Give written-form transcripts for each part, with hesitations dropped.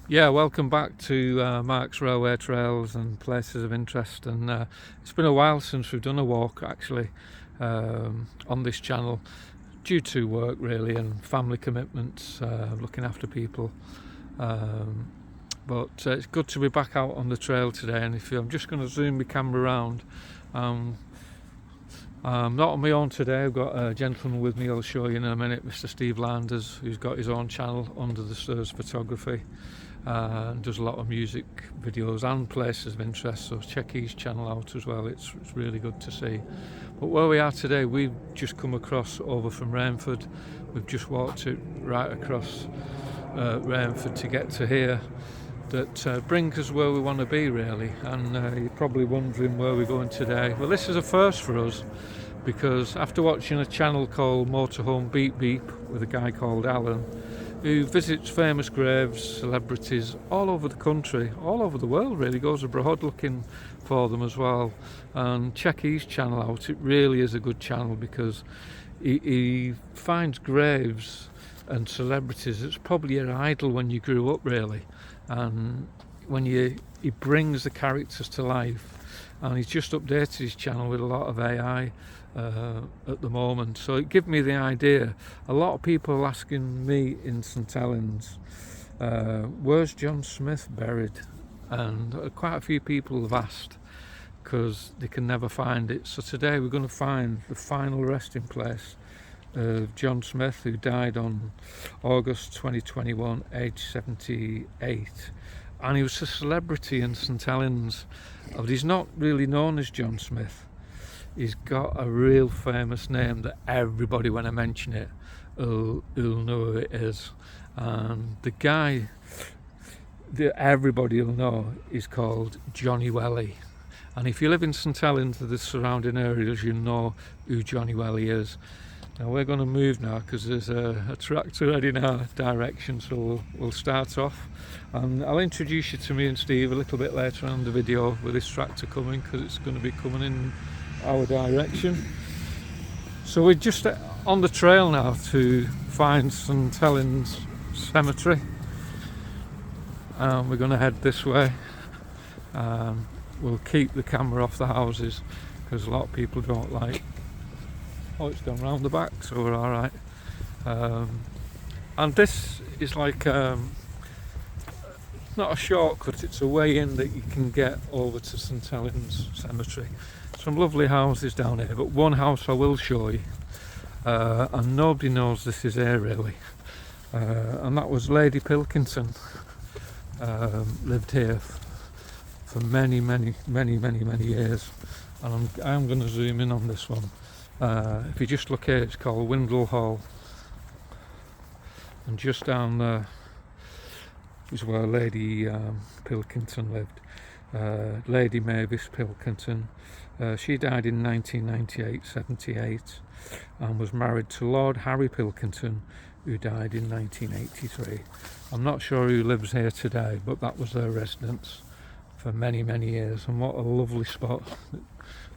Yeah, welcome back to Mark's Railway Trails and Places of Interest. And it's been a while since we've done a walk actually on this channel, due to work really and family commitments, looking after people. But it's good to be back out on the trail today. And I'm just going to zoom my camera around. I'm not on my own today. I've got a gentleman with me I'll show you in a minute, Mr. Steve Landers, who's got his own channel, Under the Stairs Photography, and does a lot of music videos and places of interest, so check his channel out as well. It's really good to see. But where we are today, we've just come across over from Rainford. We've just walked it right across Rainford to get to here. That brings us where we want to be really, and you're probably wondering where we're going today. Well, this is a first for us, because after watching a channel called Motorhome Beep Beep with a guy called Alan, who visits famous graves, celebrities all over the country, all over the world really, goes abroad looking for them as well, and check his channel out. It really is a good channel, because he finds graves and celebrities that's probably your idol when you grew up really, and when he brings the characters to life, and he's just updated his channel with a lot of AI at the moment. So it gave me the idea. A lot of people are asking me in St Helens, where's John Smith buried? And quite a few people have asked, because they can never find it. So today we're going to find the final resting place of John Smith, who died on August 2021, aged 78. And he was a celebrity in St Helens, but he's not really known as John Smith. He's got a real famous name that everybody, when I mention it, will know who it is. And the guy that everybody will know is called Johnny Welly. And if you live in St Helens or the surrounding areas, you know who Johnny Welly is. Now we're going to move now, because there's a tractor heading our direction, so we'll start off, and I'll introduce you to me and Steve a little bit later on the video with this tractor coming, because it's going to be coming in our direction. So we're just on the trail now to find St Helens Cemetery, and we're going to head this way. We'll keep the camera off the houses, because a lot of people don't like. Oh, it's gone round the back, so we're all right. And this is like not a shortcut, it's a way in that you can get over to St Helens Cemetery. Some lovely houses down here, but one house I will show you, and nobody knows this is here really, and that was Lady Pilkington. Lived here for many years, and I'm going to zoom in on this one. If you just look here, it's called Windle Hall, and just down there is where Lady Pilkington lived. Lady Mavis Pilkington. She died in 1978, and was married to Lord Harry Pilkington, who died in 1983. I'm not sure who lives here today, but that was their residence for many years, and what a lovely spot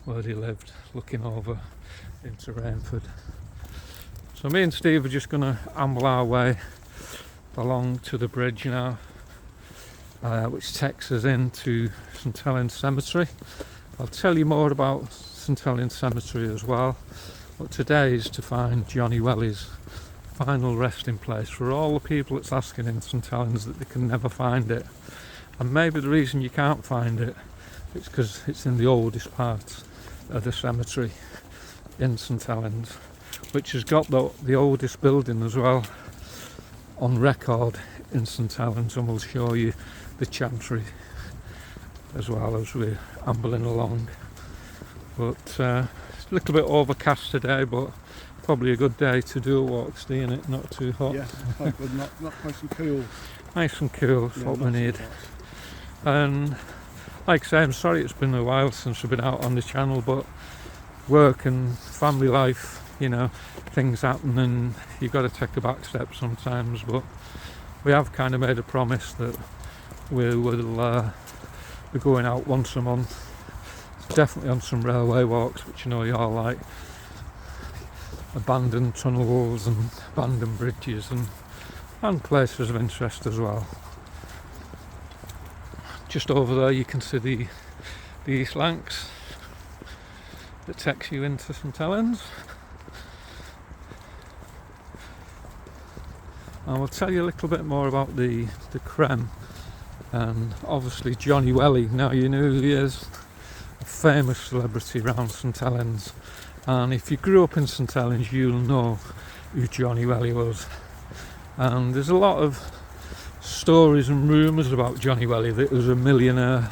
where they lived, looking over into Rainford. So me and Steve are just going to amble our way along to the bridge now, which takes us into St Helens Cemetery. I'll tell you more about St Helens Cemetery as well, but today is to find Johnny Welly's final resting place, for all the people that's asking in St Helens that they can never find it. And maybe the reason you can't find it is because it's in the oldest part of the cemetery in St Helens, which has got the oldest building as well on record in St Helens, and we'll show you the Chantry as well as we're ambling along. But it's a little bit overcast today, but probably a good day to do a walk, Steve, it not too hot. Yeah, quite good, not nice and cool. Nice and cool, Yeah, what we need. And like I say, I'm sorry it's been a while since we've been out on the channel, but work and family life, you know, things happen and you've got to take a back step sometimes. But we have kind of made a promise that we will be going out once a month, definitely on some railway walks, which you know you all like, abandoned tunnels and abandoned bridges and places of interest as well. just over there you can see the East Lancs that takes you into St Helens. And we'll tell you a little bit more about the creme, and obviously Johnny Welly. Now you know who he is, a famous celebrity around St Helens, and if you grew up in St Helens you'll know who Johnny Welly was. And there's a lot of stories and rumours about Johnny Welly, that he was a millionaire,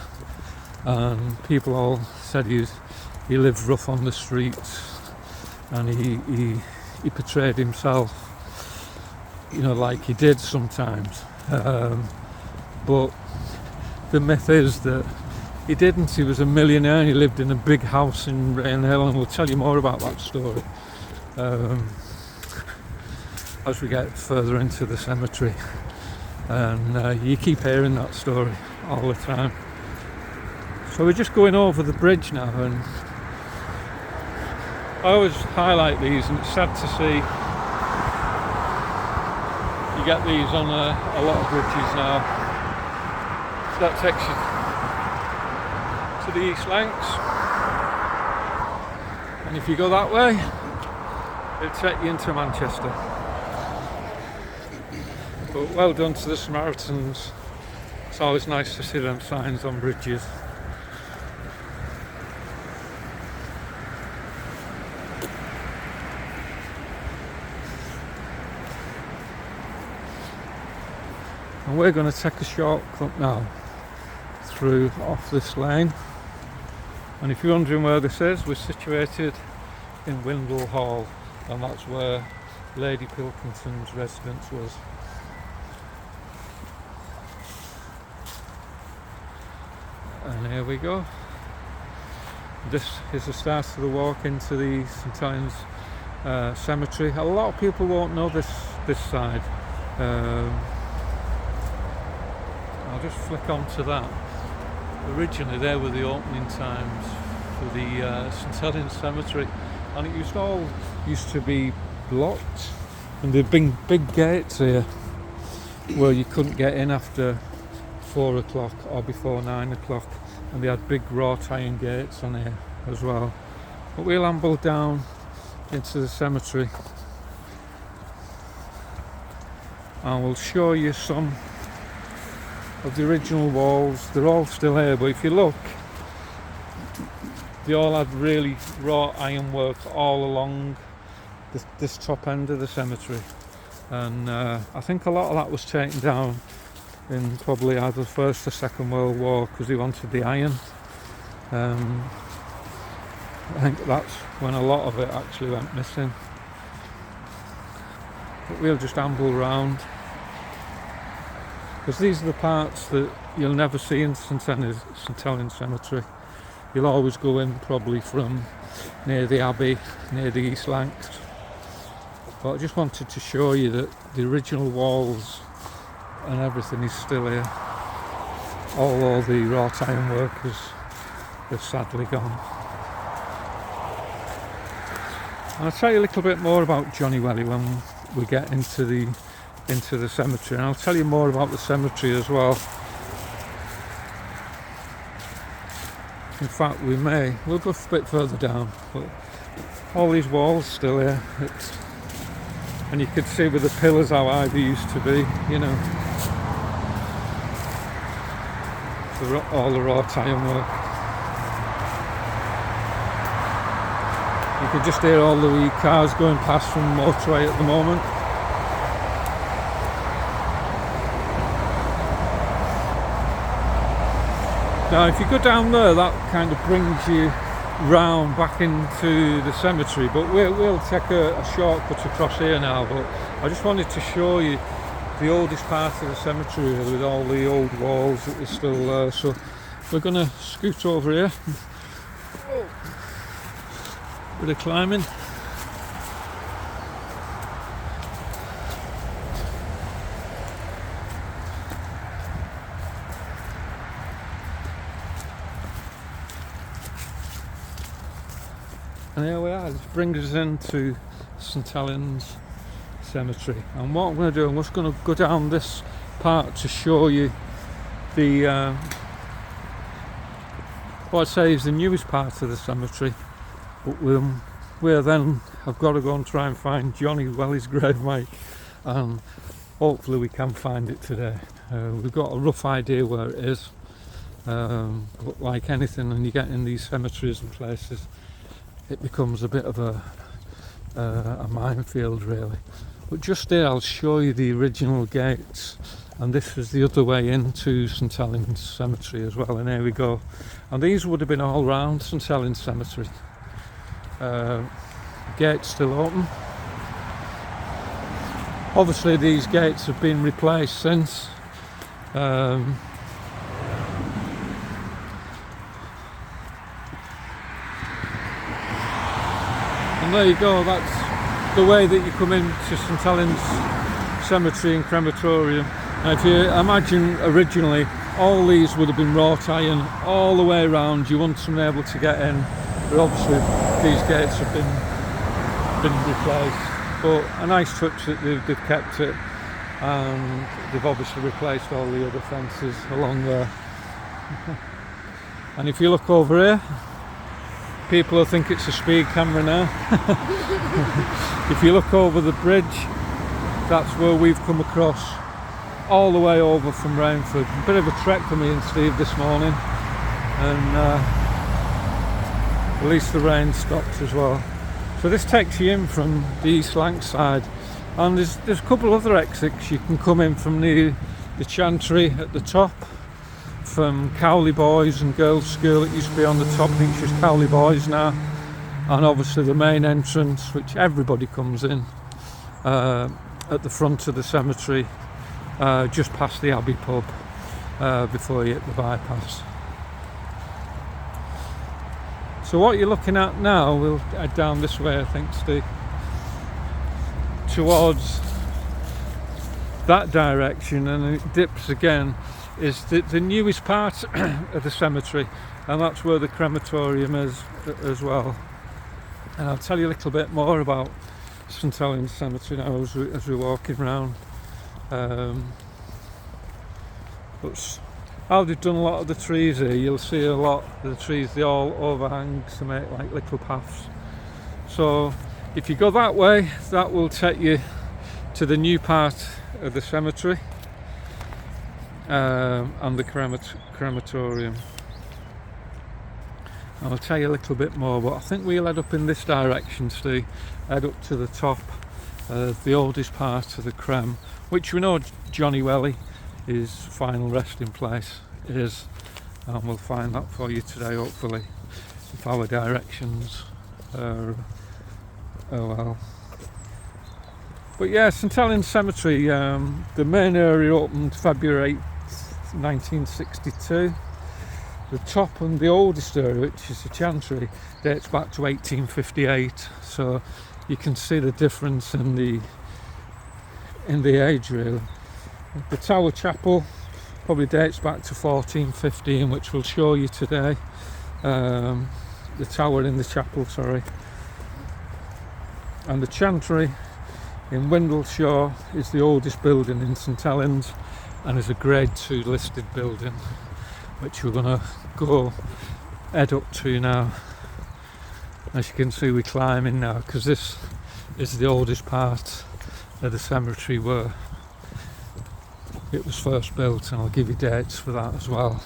and people all said he lived rough on the streets, and he portrayed himself, you know, like he did sometimes, but the myth is that he didn't. He was a millionaire and he lived in a big house in Rainhill, and we'll tell you more about that story as we get further into the cemetery. And you keep hearing that story all the time. So we're just going over the bridge now, and I always highlight these, and it's sad to see you get these on a lot of bridges now. So that takes you to the East Lancs, and if you go that way it'll take you into Manchester. But well done to the Samaritans. It's always nice to see them signs on bridges. And we're going to take a shortcut now through off this lane. And if you're wondering where this is, we're situated in Windle Hall, and that's where Lady Pilkington's residence was. And here we go. This is the start of the walk into the St Helens cemetery. A lot of people won't know this side. I'll just flick onto that. Originally there were the opening times for the St Helens cemetery, and it used to be blocked, and there'd been big gates here where you couldn't get in after 4 o'clock or before 9 o'clock, and they had big wrought iron gates on here as well. But we'll amble down into the cemetery and we'll show you some of the original walls. They're all still here, but if you look, they all had really wrought ironwork all along this top end of the cemetery, and I think a lot of that was taken down in probably either the First or Second World War because they wanted the iron. I think that's when a lot of it actually went missing. But we'll just amble round, because these are the parts that you'll never see in St Helens Cemetery. You'll always go in probably from near the Abbey, near the East Lancs. But I just wanted to show you that the original walls and everything is still here. All the wrought iron workers have sadly gone. And I'll tell you a little bit more about Johnny Welly when we get into the cemetery, and I'll tell you more about the cemetery as well. In fact, we'll go a bit further down, but all these walls still here. And you can see with the pillars how high they used to be, you know. All the wrought iron work. You can just hear all the wee cars going past from the motorway at the moment. Now if you go down there, that kind of brings you round back into the cemetery, but we'll take a shortcut across here now. But I just wanted to show you the oldest part of the cemetery with all the old walls that are still there. So we're going to scoot over here. Bit of climbing. And here we are. This brings us into St Helens Cemetery. And what I'm going to do, I'm just going to go down this part to show you the what I say is the newest part of the cemetery. But I've got to go and try and find Johnny Welly's grave, mate, and hopefully we can find it today. We've got a rough idea where it is, but like anything, when you get in these cemeteries and places, it becomes a bit of a minefield, really. But just there, I'll show you the original gates, and this is the other way into St Helens Cemetery as well. And here we go. And these would have been all round St Helens Cemetery. Gates still open. Obviously these gates have been replaced since. And there you go, that's the way that you come into St Helens Cemetery and Crematorium. Now if you imagine, originally all these would have been wrought iron all the way around. You wouldn't have been able to get in, but obviously these gates have been replaced. But a nice touch that they've kept it, and they've obviously replaced all the other fences along there. And if you look over here, people will think it's a speed camera now. If you look over the bridge, that's where we've come across all the way over from Rainford. A bit of a trek for me and Steve this morning, and at least the rain stopped as well. So this takes you in from the East Lancs side, and there's a couple other exits. You can come in from the Chantry at the top, from Cowley Boys and Girls School. It used to be on the top, I think it's just Cowley Boys now, and obviously the main entrance, which everybody comes in, at the front of the cemetery, just past the Abbey pub, before you hit the bypass. So what you're looking at now, we'll head down this way, I think, Steve, towards that direction, and it dips again, is the newest part of the cemetery, and that's where the crematorium is as well. And I'll tell you a little bit more about St Helens Cemetery now as we're walking around. But how they've done a lot of the trees here, you'll see a lot of the trees, they all overhang to make like little paths. So if you go that way, that will take you to the new part of the cemetery, and the crematorium. I'll tell you a little bit more, but I think we'll head up in this direction, Steve, head up to the top, the oldest part of the crem, which we know Johnny Welly, his final resting place is, and we'll find that for you today, hopefully, if our directions are well. But yeah, St Helens Cemetery, the main area opened February 8th, 1962. The top and the oldest area, which is the Chantry, dates back to 1858. So you can see the difference in the age, really. The Tower Chapel probably dates back to 1415, which we'll show you today. The tower in the chapel, sorry. And the Chantry in Windleshaw is the oldest building in St Helens, and is a Grade 2 listed building, which we're going to head up to now. As you can see, we're climbing now, because this is the oldest part of the cemetery where it was first built, and I'll give you dates for that as well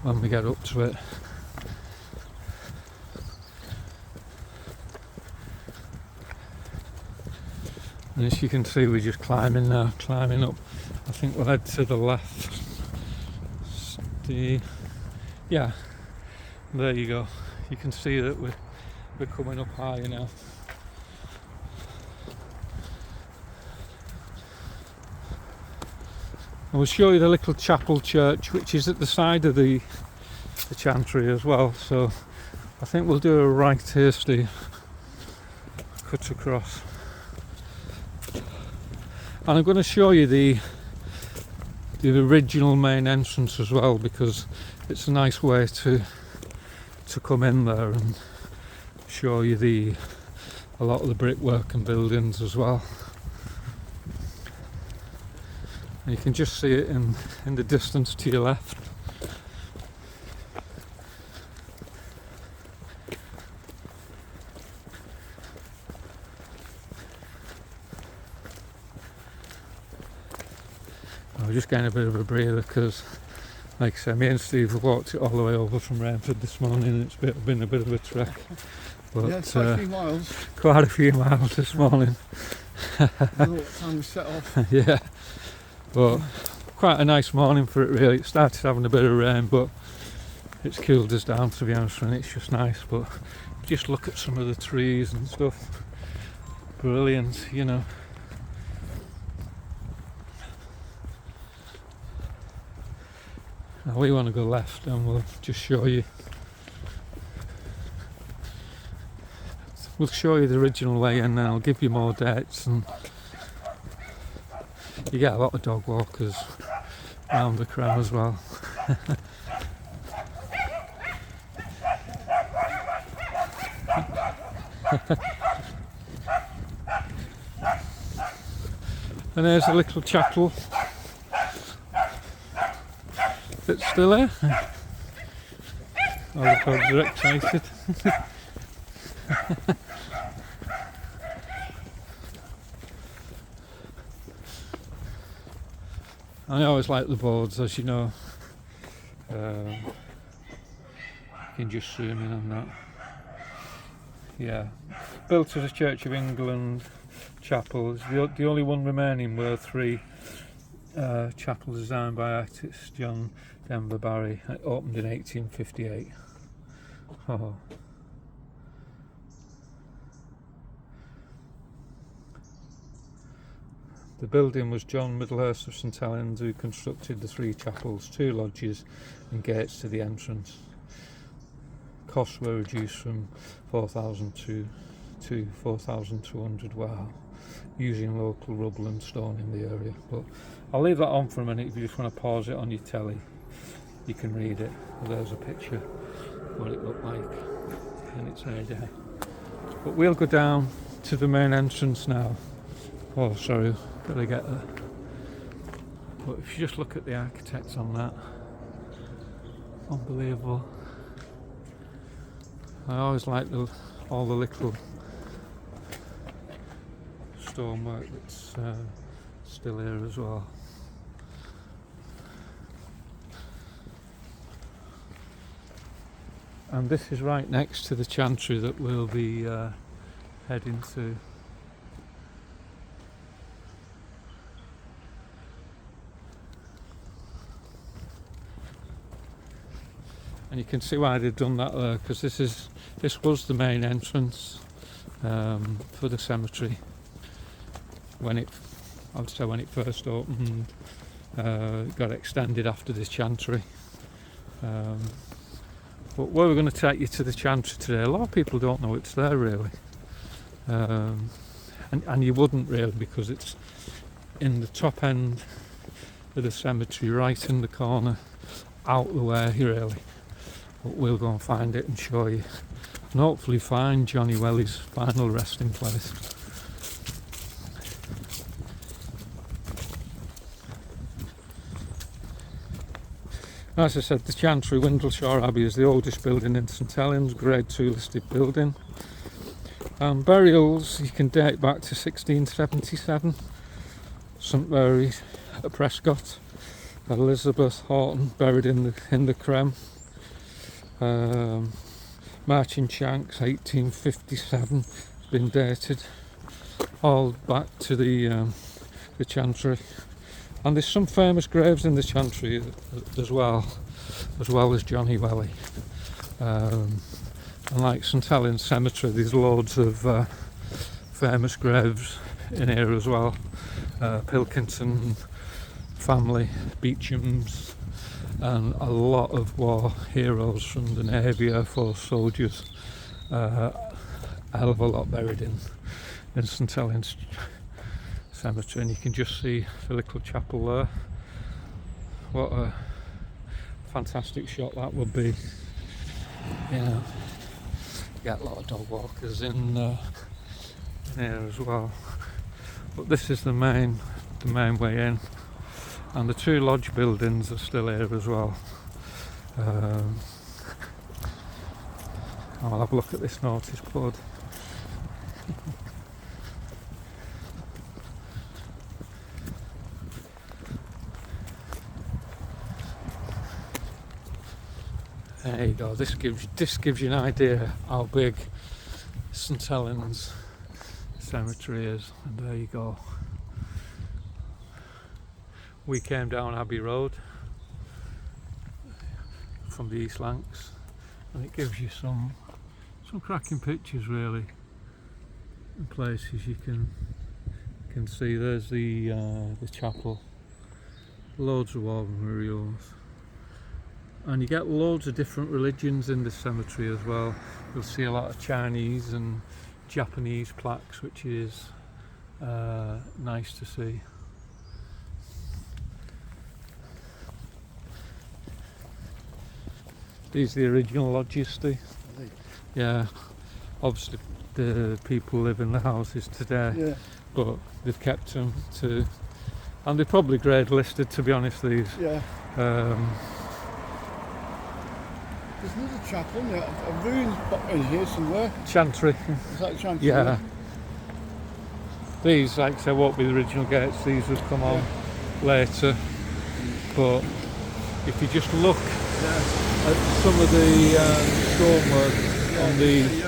when we get up to it. And as you can see, we're just climbing now, climbing up. I think we'll head to the left. Yeah, there you go. You can see that we're coming up higher now. And we'll show you the little chapel church, which is at the side of the Chantry as well. So I think we'll do a right here, Steve. Cut across. And I'm going to show you the original main entrance as well, because it's a nice way to come in there and show you a lot of the brickwork and buildings as well. And you can just see it in the distance to your left. I was just getting a bit of a breather because, like I said, me and Steve have walked it all the way over from Rainford this morning, and it's been a bit of a trek. But Yeah, it's quite a few miles. quite a few miles this morning. I don't know what time we set off. Yeah, but quite a nice morning for it really. It started having a bit of rain, but it's cooled us down, to be honest, and it's just nice. But just look at some of the trees and stuff. Brilliant, you know. Now we want to go left, and we'll just show you. We'll show you the original way, and then I'll give you more dates. And you get a lot of dog walkers around the Crem as well. And there's a little chapel that's still there. All the dogs are excited. I always like the boards, as you know. You can just zoom in on that. Yeah, built as a Church of England chapel. It's the only one remaining were three chapels designed by artist John Denver Barry. It opened in 1858. Oh. The building was John Middlehurst of St Helens, who constructed the three chapels, two lodges and gates to the entrance. Costs were reduced from 4,000 to 4,200 wow, using local rubble and stone in the area. But I'll leave that on for a minute. If you just want to pause it on your telly, you can read it. There's a picture of what it looked like in its heyday. But we'll go down to the main entrance now. Oh, sorry, gotta get there. But if you just look at the architects on that, unbelievable. I always like all the little stonework that's still here as well. And this is right next to the Chantry that we'll be heading to. And you can see why they've done that there, because this was the main entrance for the cemetery when it first opened. It got extended after this Chantry. But we're going to take you to the Chantry today. A lot of people don't know it's there really, and you wouldn't really, because it's in the top end of the cemetery, right in the corner, out the way really. But we'll go and find it and show you, and hopefully find Johnny Welly's final resting place. As I said, the Chantry, Windleshaw Abbey, is the oldest building in St Helens, Grade 2 listed building. Burials you can date back to 1677. St Mary at Prescott, Elizabeth Horton buried in the Crem. Marching Shanks 1857 has been dated, all back to the Chantry. And there's some famous graves in the Chantry as well as Johnny Welly. And like St Helens Cemetery, there's loads of famous graves in here as well. Pilkington family, Beecham's, and a lot of war heroes from the Navy, Air Force soldiers. A hell of a lot buried in St Helens Cemetery, and you can just see the little chapel there. What a fantastic shot that would be. You know, get a lot of dog walkers in here as well. But this is the main way in. And the two lodge buildings are still here as well. I'll have a look at this notice board. There you go. This gives you an idea how big St Helens Cemetery is. And there you go. We came down Abbey Road from the East Lancs, and it gives you some cracking pictures really, and places you can see. There's the chapel, loads of war memorials, and you get loads of different religions in this cemetery as well. You'll see a lot of Chinese and Japanese plaques, which is nice to see. These are the original lodges, Steve. Yeah, obviously the people live in the houses today, Yeah. but they've kept them to, and they're probably grade listed, to be honest, these. Yeah. Um, There's another chapel, isn't there? A ruin's in here somewhere. Chantry. Is that Chantry? Yeah. These, like I said, won't be the original gates. These would come on later. But if you just look at some of the stonework on these,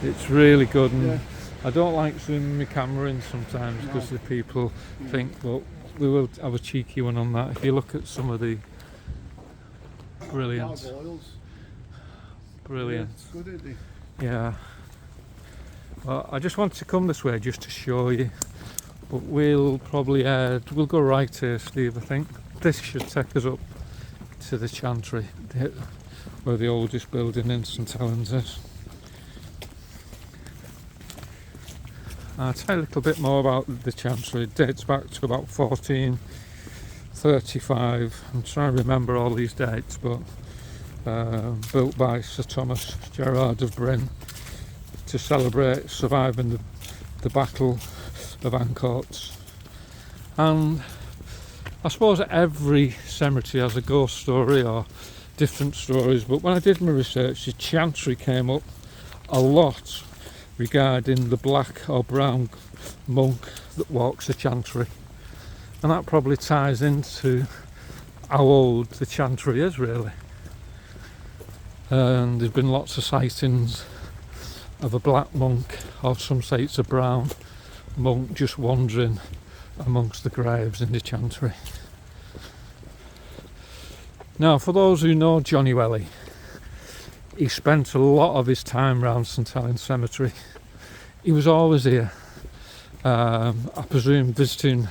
it's really good. And I don't like zooming my camera in sometimes because the people think, well, we will have a cheeky one on that. If you look at some of the brilliant. Brilliant. Yeah, good, isn't it? Yeah. Well, I just wanted to come this way just to show you, but we'll probably we'll go right here, Steve. I think this should take us up to the Chantry, where the oldest building in St Helens is. I'll tell you a little bit more about the Chantry. It dates back to about 1435. I'm trying to remember all these dates, but built by Sir Thomas Gerard of Bryn to celebrate surviving the Battle of Ancoats. And I suppose every cemetery has a ghost story or different stories, but when I did my research, the Chantry came up a lot regarding the black or brown monk that walks the Chantry, and that probably ties into how old the Chantry is really. And there's been lots of sightings of a black monk, or some say it's a brown monk, just wandering amongst the graves in the Chantry. Now, for those who know Johnny Welly, he spent a lot of his time around St Helens Cemetery. He was always here, I presume visiting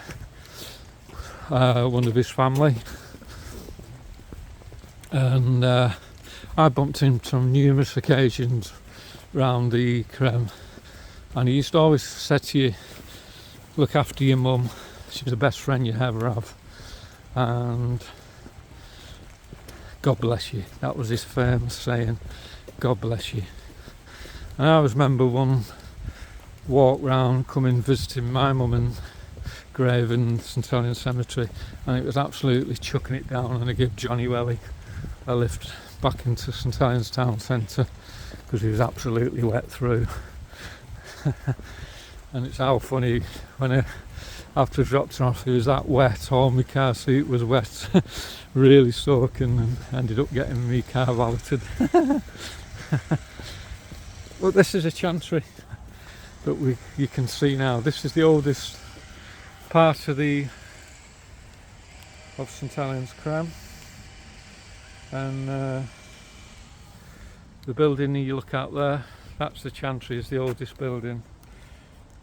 one of his family, and I bumped into him on numerous occasions round the Creme, and he used to always say to you, look after your mum, she's the best friend you ever have, and God bless you. That was his famous saying, God bless you. And I always remember one walk round coming visiting my mum and grave in St Helens Cemetery, and it was absolutely chucking it down, and I gave Johnny Welly a lift back into St Helens town centre because he was absolutely wet through. And it's how funny when after I dropped him off, he was that wet, all my car seat was wet, really soaking, and ended up getting my car valeted. But this is a Chantry that you can see now. This is the oldest part of St Helens Creme, and the building you look at there, that's the Chantry, is the oldest building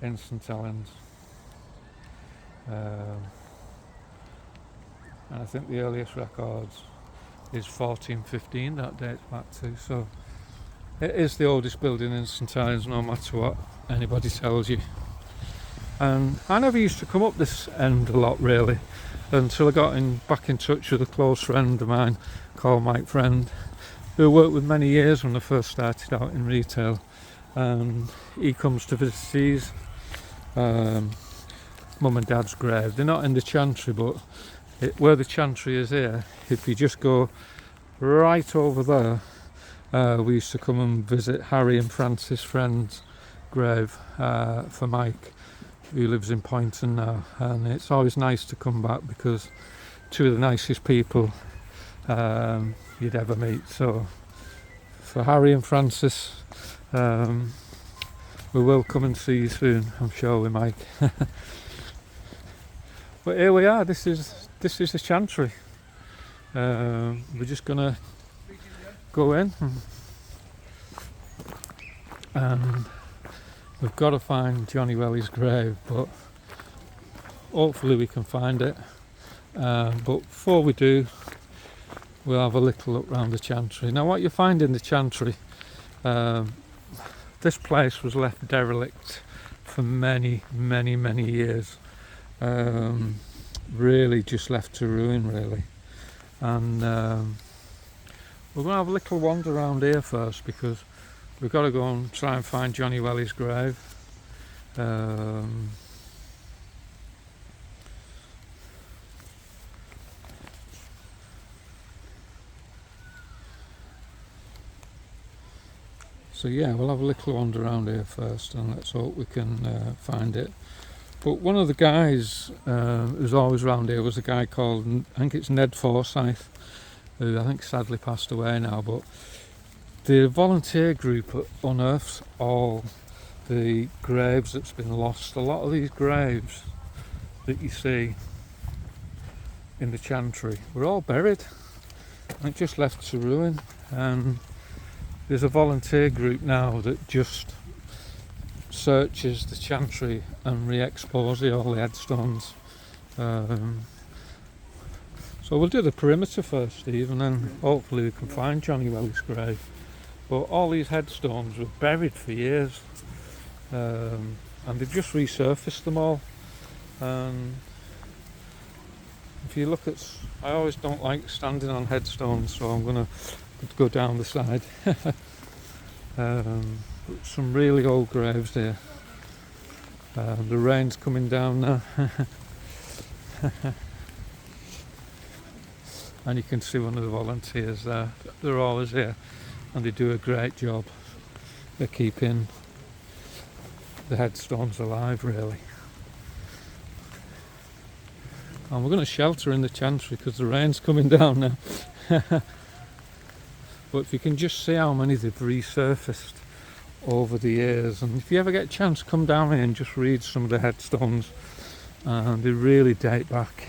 in St Helens. And I think the earliest records is 1415, that dates back to, so it is the oldest building in St Helens, no matter what anybody tells you. And I never used to come up this end a lot really, until I got back in touch with a close friend of mine called Mike Friend, who I worked with many years when I first started out in retail. And he comes to visit his mum and dad's grave. They're not in the Chantry, but where the Chantry is here, if you just go right over there, we used to come and visit Harry and Francis Friend's grave for Mike, who lives in Poynton now, and it's always nice to come back because two of the nicest people you'd ever meet. So for Harry and Francis. We will come and see you soon, I'm sure we might. But here we are. This is the Chantry. We're just gonna go in, and we've got to find Johnny Welly's grave, but hopefully we can find it. But before we do, we'll have a little look round the Chantry. Now, what you find in the Chantry, this place was left derelict for many years. Really just left to ruin, really. And we're going to have a little wander around here first, because we've got to go and try and find Johnny Welly's grave. So yeah, we'll have a little wander around here first, and let's hope we can find it. But one of the guys who's always around here was a guy called, I think it's Ned Forsyth, who I think sadly passed away now. But the volunteer group unearths all the graves that's been lost. A lot of these graves that you see in the Chantry were all buried and just left to ruin. And there's a volunteer group now that just searches the Chantry and re-exposes all the headstones. So we'll do the perimeter first, Steve, and then hopefully we can find Johnny Welly's grave. But all these headstones were buried for years, and they've just resurfaced them all. And if you look at, I always don't like standing on headstones, so I'm going to go down the side. Some really old graves there. The rain's coming down now. And you can see one of the volunteers there. They're always here, and they do a great job. They're keeping the headstones alive, really. And we're going to shelter in the Chantry because the rain's coming down now. But if you can just see how many they've resurfaced over the years, and if you ever get a chance, come down here and just read some of the headstones, and they really date back.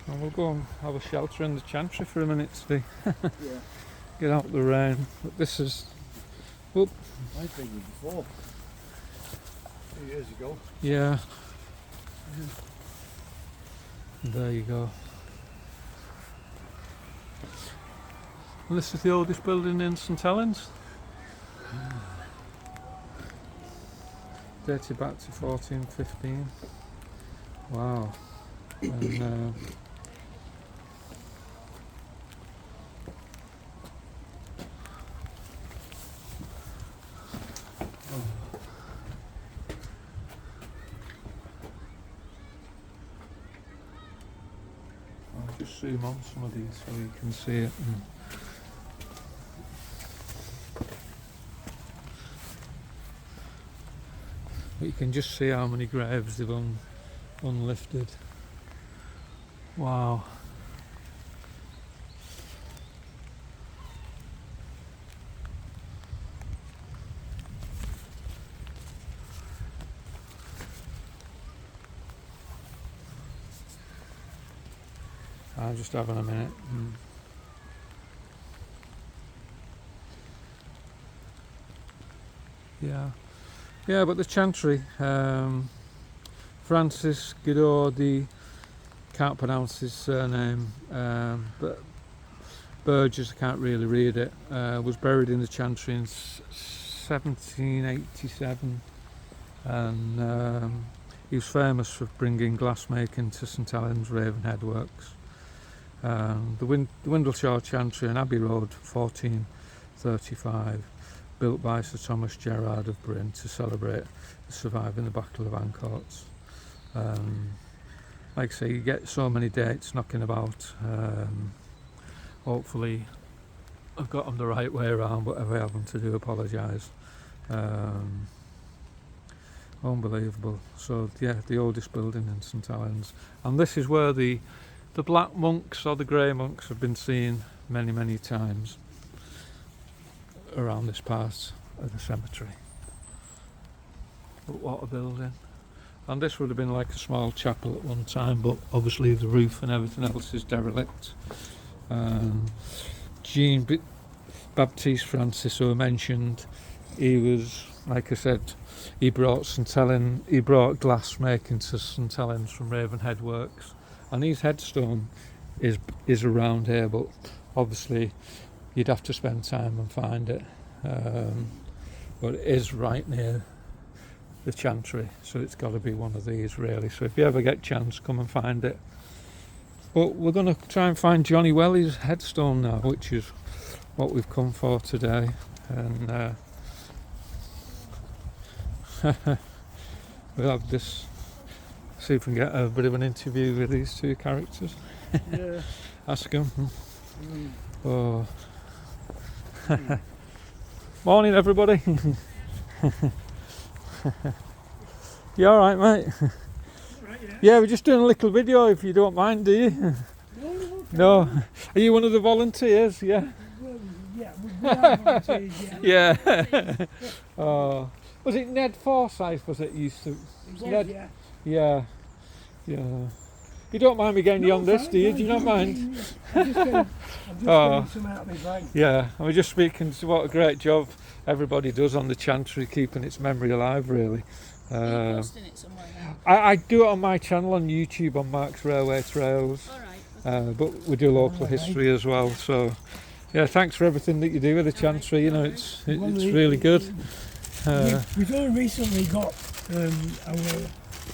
And we'll go and have a shelter in the Chantry for a minute, Steve. Yeah. Get out the rain. But this is, whoop. I've been here before. 2 years ago. Yeah. There you go. And this is the oldest building in St Helens. Dated back to 1415. Wow. And I'll just zoom on some of these so you can see it. But you can just see how many graves they've unlifted. Wow. I'm just having a minute. Yeah, but the Chantry, Francis Guidordi, can't pronounce his surname, but Burgess, I can't really read it, was buried in the Chantry in 1787, and he was famous for bringing glassmaking to St Helens Ravenhead Works. The Windleshaw Chantry and Abbey Road, 1435, built by Sir Thomas Gerard of Bryn to celebrate the surviving the Battle of Ancoats. Like I say, you get so many dates knocking about. Hopefully I've got them the right way around, but if I haven't, to do apologise. Unbelievable. So yeah, the oldest building in St Helens, and this is where the black monks or the grey monks have been seen many times around this part of the cemetery. But what a building. And this would have been like a small chapel at one time, but obviously the roof and everything else is derelict. Jean Baptiste Francis, who I mentioned, he was, like I said, he brought glass making to St Helens from Ravenhead Works, and his headstone is around here, but obviously you'd have to spend time and find it. But it is right near the Chantry, so it's got to be one of these really. So if you ever get a chance, come and find it. But we're going to try and find Johnny Welly's headstone now, which is what we've come for today. And we'll have this, see if we can get a bit of an interview with these two characters. Yeah. Ask them. Oh. Morning everybody. You alright, mate? Right, yeah. Yeah, we're just doing a little video, if you don't mind, do you? No. Are you one of the volunteers? Yeah. Well, yeah, we are volunteers, yeah. Yeah. Oh. Was it Ned Forsyth, was it used to? Ned? Yeah. Yeah. Yeah. You don't mind me getting you on this, do you? Do you not mind? I'm just getting some out of my bag. Yeah, I was just speaking to what a great job everybody does on the Chantry, keeping its memory alive, really. Are you posting it somewhere now? I do it on my channel on YouTube on Mark's Railway Trails, Alright. but we do local history as well. So, yeah, thanks for everything that you do with the Chantry. You know, it's really good. We've only recently got our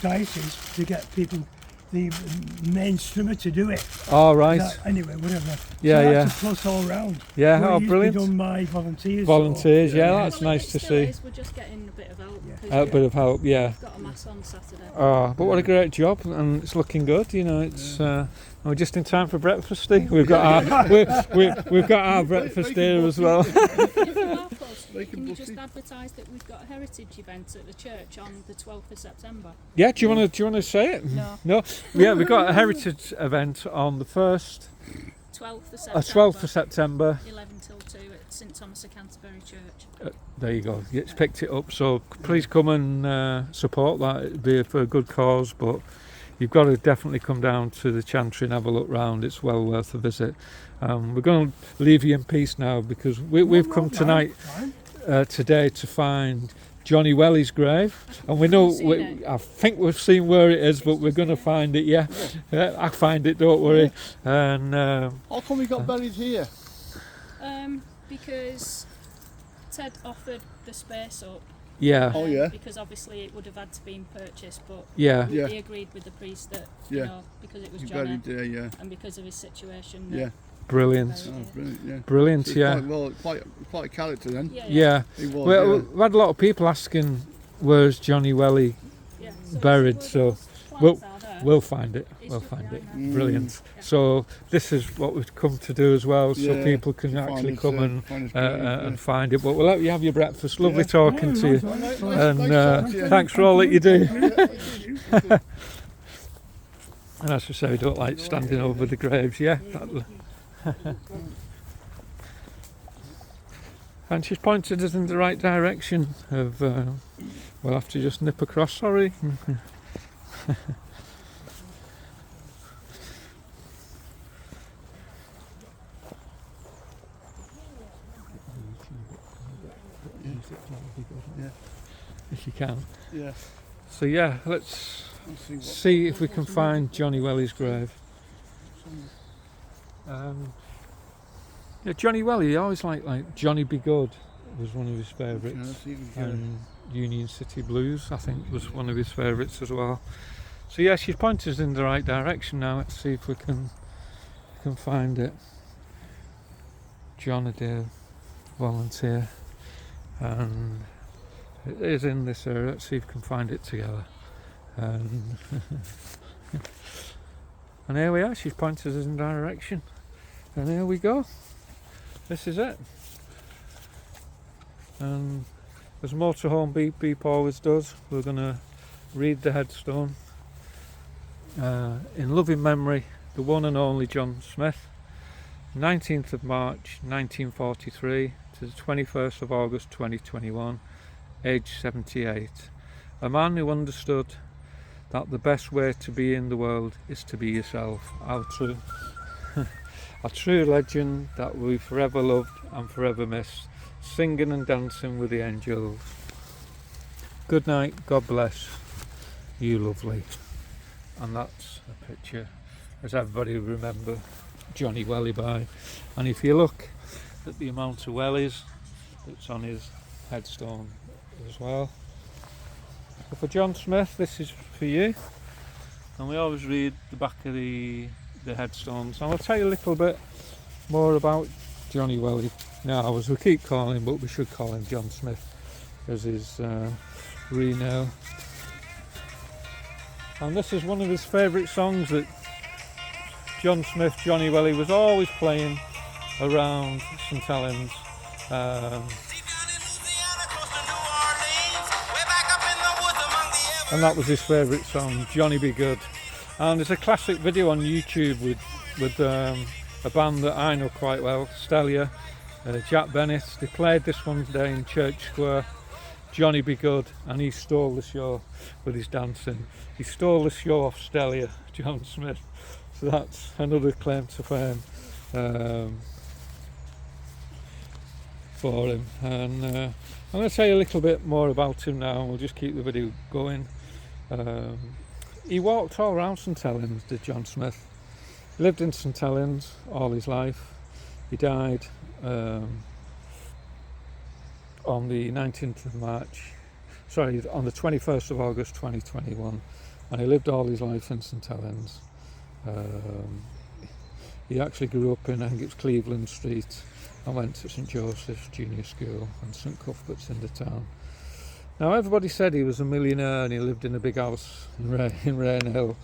diocese to get people, the main swimmer, to do it. All right. Anyway, whatever. Yeah, so yeah. that's a plus all round. Yeah, Well, oh, it used to be brilliant. done by volunteers. Volunteers, so, yeah, that's Well, nice it to still see. is, we're just getting a bit of help. Yeah. because A bit of help, yeah. we've got a mass on Saturday. Oh, but what a great job, and it's looking good. You know, it's we're just in time for breakfast. Steve. We've got our we've got our breakfast here as well. If you are posting, can you just advertise that we've got a heritage event at the church on the 12th of September? Yeah, do you want to say it? No. No. Yeah, we've got a heritage event on the 1st, 12th of September. 12th of September. 11 till 2 at St Thomas of Canterbury Church. There you go. It's picked it up. So please come and support that. It'd be for a good cause, but you've got to definitely come down to the Chantry and have a look round. It's well worth a visit. We're going to leave you in peace now because we've come tonight today to find Johnny Welly's grave, and we know I think we've seen where it is, but we're going to find it. Yeah, I find it. Don't worry. And How come he got buried here? Because Ted offered the space up. yeah, Oh, yeah. Because obviously it would have had to been purchased, but yeah, Yeah. he agreed with the priest that Yeah. you know, because it was He Johnny buried there, yeah. and because of his situation. Yeah. brilliant, Oh, brilliant, yeah. brilliant. So he's Yeah, quite a character then. Yeah. yeah. He was, Well, yeah. we've had a lot of people asking where's Johnny Welly Yeah. buried, so we'll find it. It's We'll just find it. behind Brilliant. Yeah. So this is what we've come to do as well, so Yeah, people can to actually find his, come and find his grave, yeah. and find it. But we'll let you have your breakfast. Lovely Yeah. talking to you, Nice and talking to you. thanks for all that you do. Yeah. And as I say, we don't like standing over the graves. Yeah. And she's pointed us in the right direction. Of we'll have to just nip across. Sorry. Yeah. If you can. Yeah. So yeah, let's Let's see what. see if we can find Johnny Welly's grave. Yeah, Johnny Welly, he always like Johnny Be Good was one of his favourites. Yeah, let's see if we can get it. And Union City Blues, I think, was one of his favourites as well. So yeah, she's pointed us in the right direction now. Let's see if we can find it. John Adair, volunteer, and it is in this area. Let's see if we can find it together. And here we are. She's pointed us in the direction, and here we go. this is it. And as Motorhome Beep Beep always does, we're going to read the headstone. In loving memory, the one and only John Smith, 19th of March 1943 to the 21st of August 2021, aged 78. A man who understood that the best way to be in the world is to be yourself. How true. A true legend that we forever loved and forever missed, singing and dancing with the angels. Good night, God bless you, lovely. And that's a picture, as everybody remember, Johnny Welly by. And if you look at the amount of wellies that's on his headstone as well. So for John Smith, this is for you. And we always read the back of the headstones. And I'll tell you a little bit more about Johnny Welly now, as we keep calling him, but we should call him John Smith as his rename. And this is one of his favourite songs that John Smith, Johnny Welly, was always playing around St Helens. And that was his favourite song, Johnny Be Good. And there's a classic video on YouTube with a band that I know quite well, Stelia, Jack Bennett. They played this one day in Church Square, Johnny Be Good, and he stole the show with his dancing. He stole the show off Stelia, John Smith. So that's another claim to fame for him. And I'm going to tell you a little bit more about him now, and we'll just keep the video going. He walked all around St Helens, did John Smith. He lived in St Helens all his life. He died on the 19th of March, sorry, on the 21st of August 2021, and he lived all his life in St Helens. He actually grew up in, I think it's Cleveland Street, and went to St Joseph's Junior School and St Cuthbert's in the town. Now everybody said he was a millionaire and he lived in a big house in Rainhill,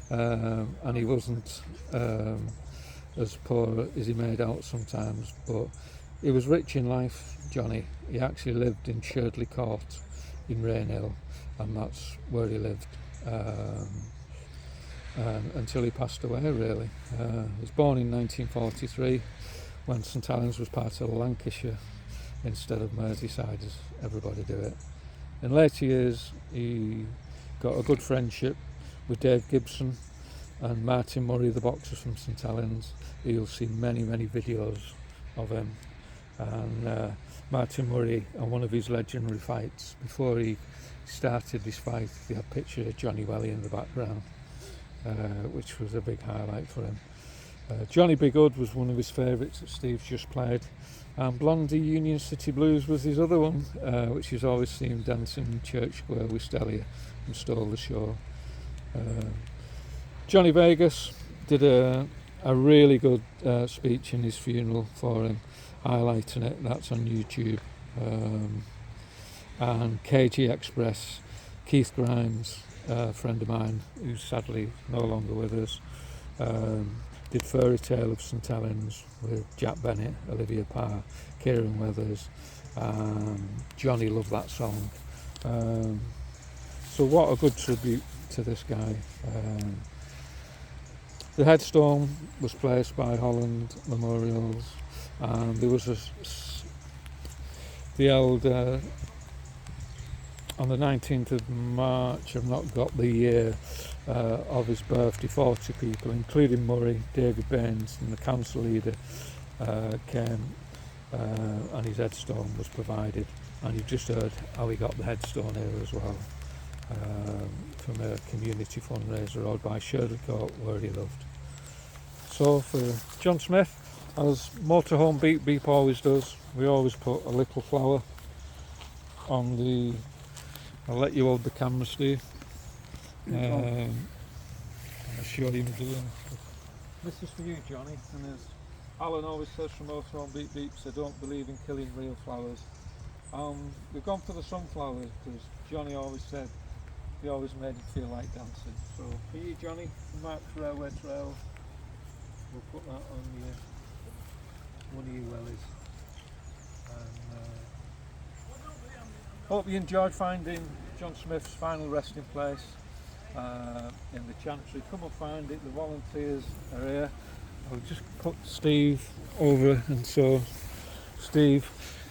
and he wasn't as poor as he made out sometimes, but he was rich in life, Johnny. He actually lived in Sherdley Court in Rainhill, and that's where he lived until he passed away, really. He was born in 1943 when St Helens was part of Lancashire instead of Merseyside, as everybody do it. In later years he got a good friendship with Dave Gibson and Martin Murray, the boxer from St Helens. You'll see many videos of him. And Martin Murray, on one of his legendary fights, before he started this fight, he had a picture of Johnny Welly in the background, which was a big highlight for him. Johnny Be Good was one of his favourites that Steve's just played, and Blondie Union City Blues was his other one, which he's always seen dancing in Church Square with Stelia and stole the show. Johnny Vegas did a really good speech in his funeral for him, highlighting it. That's on YouTube. And KG Express, Keith Grimes, a friend of mine who's sadly no longer with us, did Fairy Tale of St Helens with Jack Bennett, Olivia Parr, Kieran Weathers. Johnny loved that song. So what a good tribute to this guy. The headstone was placed by Holland Memorials, and there was the held on the 19th of March, I've not got the year of his birthday, 40 people, including Murray, David Baines, and the council leader came, and his headstone was provided. And you've just heard how he got the headstone here as well, from a community fundraiser held by Sherdley Court, where he lived. So for John Smith, as Motorhome Beep Beep always does, we always put a little flower on the... I'll let you hold the camera, Steve. I'll show you doing. This is for you, Johnny, and as Alan always says from Motorhome Beep Beeps, I don't believe in killing real flowers. We've gone for the sunflowers because Johnny always said he always made him feel like dancing. So for you, Johnny, Mark's Railway Trail, we'll put that on one of your wellies. Hope you enjoyed finding John Smith's final resting place in the Chantry. Come and find it, the volunteers are here. I'll just put Steve over, and so Steve,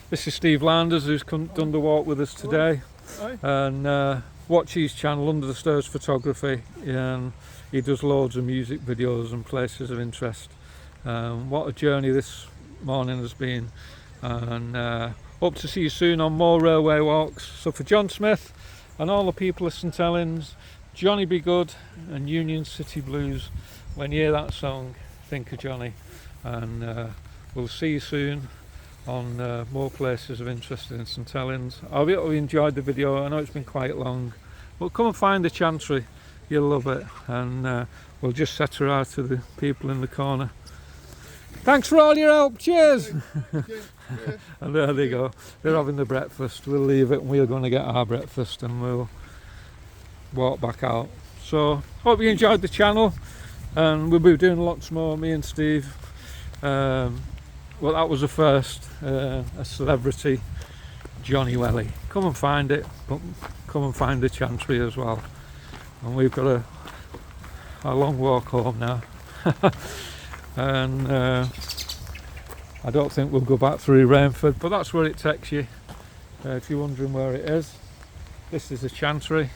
this is Steve Landers, who's done the walk with us today. And watch his channel, Under the Stairs Photography, and he does loads of music videos and places of interest. What a journey this morning has been, and hope to see you soon on more railway walks. So for John Smith and all the people of St Helens, Johnny Be Good and Union City Blues, when you hear that song, think of Johnny. And we'll see you soon on more places of interest in St Helens. I hope you enjoyed the video. I know it's been quite long, but come and find the Chantry, you'll love it. And we'll just set her out to the people in the corner. Thanks for all your help, cheers! And there they go, they're having the breakfast. We'll leave it and we're going to get our breakfast and we'll walk back out. So hope you enjoyed the channel, and we'll be doing lots more, me and Steve. Well, that was the first, a celebrity, Johnny Welly. Come and find it, but come and find the Chantry as well. And we've got a long walk home now. And I don't think we'll go back through Rainford, but that's where it takes you, if you're wondering where it is. This is the Chantry,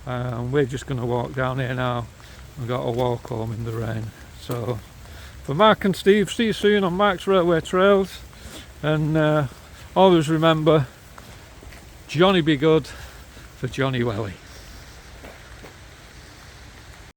and we're just going to walk down here now. We've got to walk home in the rain. So for Mark and Steve, see you soon on Mark's Railway Trails, and always remember, Johnny Be Good for Johnny Welly.